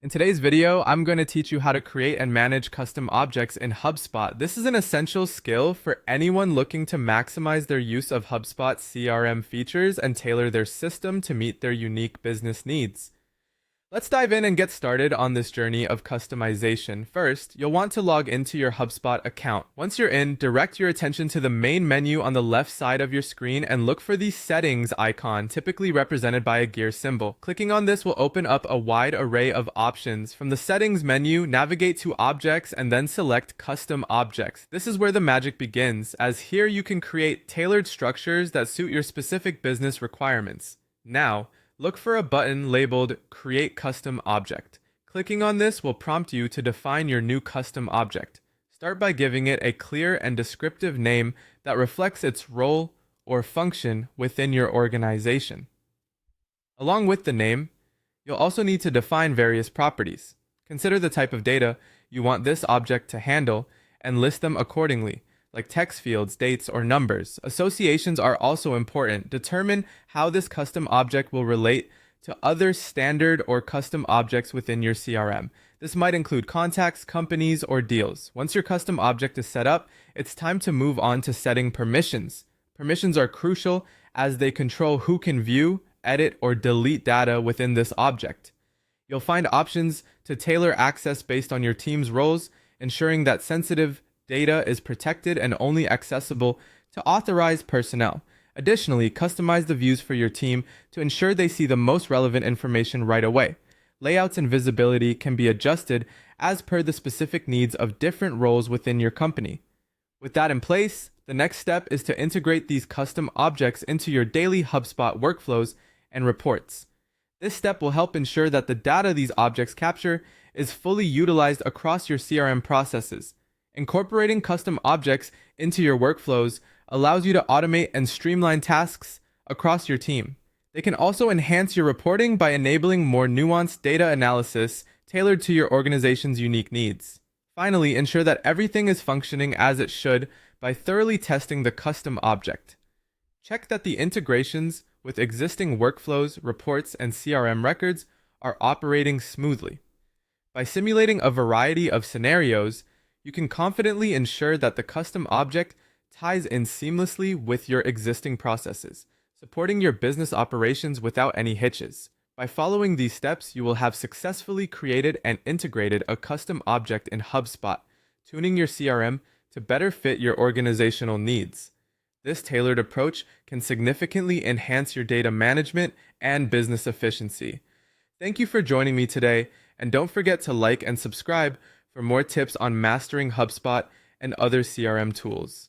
In today's video, I'm going to teach you how to create and manage custom objects in HubSpot. This is an essential skill for anyone looking to maximize their use of HubSpot CRM features and tailor their system to meet their unique business needs. Let's dive in and get started on this journey of customization. First, you'll want to log into your HubSpot account. Once you're in, direct your attention to the main menu on the left side of your screen and look for the settings icon, typically represented by a gear symbol. Clicking on this will open up a wide array of options. From the settings menu, navigate to objects and then select custom objects. This is where the magic begins, as here you can create tailored structures that suit your specific business requirements. Now, look for a button labeled Create Custom Object. Clicking on this will prompt you to define your new custom object. Start by giving it a clear and descriptive name that reflects its role or function within your organization. Along with the name, you'll also need to define various properties. Consider the type of data you want this object to handle and list them accordingly, like text fields, dates, or numbers. Associations are also important. Determine how this custom object will relate to other standard or custom objects within your CRM. This might include contacts, companies, or deals. Once your custom object is set up, it's time to move on to setting permissions. Permissions are crucial as they control who can view, edit, or delete data within this object. You'll find options to tailor access based on your team's roles, ensuring that sensitive data is protected and only accessible to authorized personnel. Additionally, customize the views for your team to ensure they see the most relevant information right away. Layouts and visibility can be adjusted as per the specific needs of different roles within your company. With that in place, the next step is to integrate these custom objects into your daily HubSpot workflows and reports. This step will help ensure that the data these objects capture is fully utilized across your CRM processes. Incorporating custom objects into your workflows allows you to automate and streamline tasks across your team. They can also enhance your reporting by enabling more nuanced data analysis tailored to your organization's unique needs. Finally, ensure that everything is functioning as it should by thoroughly testing the custom object. Check that the integrations with existing workflows, reports, and CRM records are operating smoothly. By simulating a variety of scenarios, you can confidently ensure that the custom object ties in seamlessly with your existing processes, supporting your business operations without any hitches. By following these steps, you will have successfully created and integrated a custom object in HubSpot, tuning your CRM to better fit your organizational needs. This tailored approach can significantly enhance your data management and business efficiency. Thank you for joining me today, and don't forget to like and subscribe for more tips on mastering HubSpot and other CRM tools.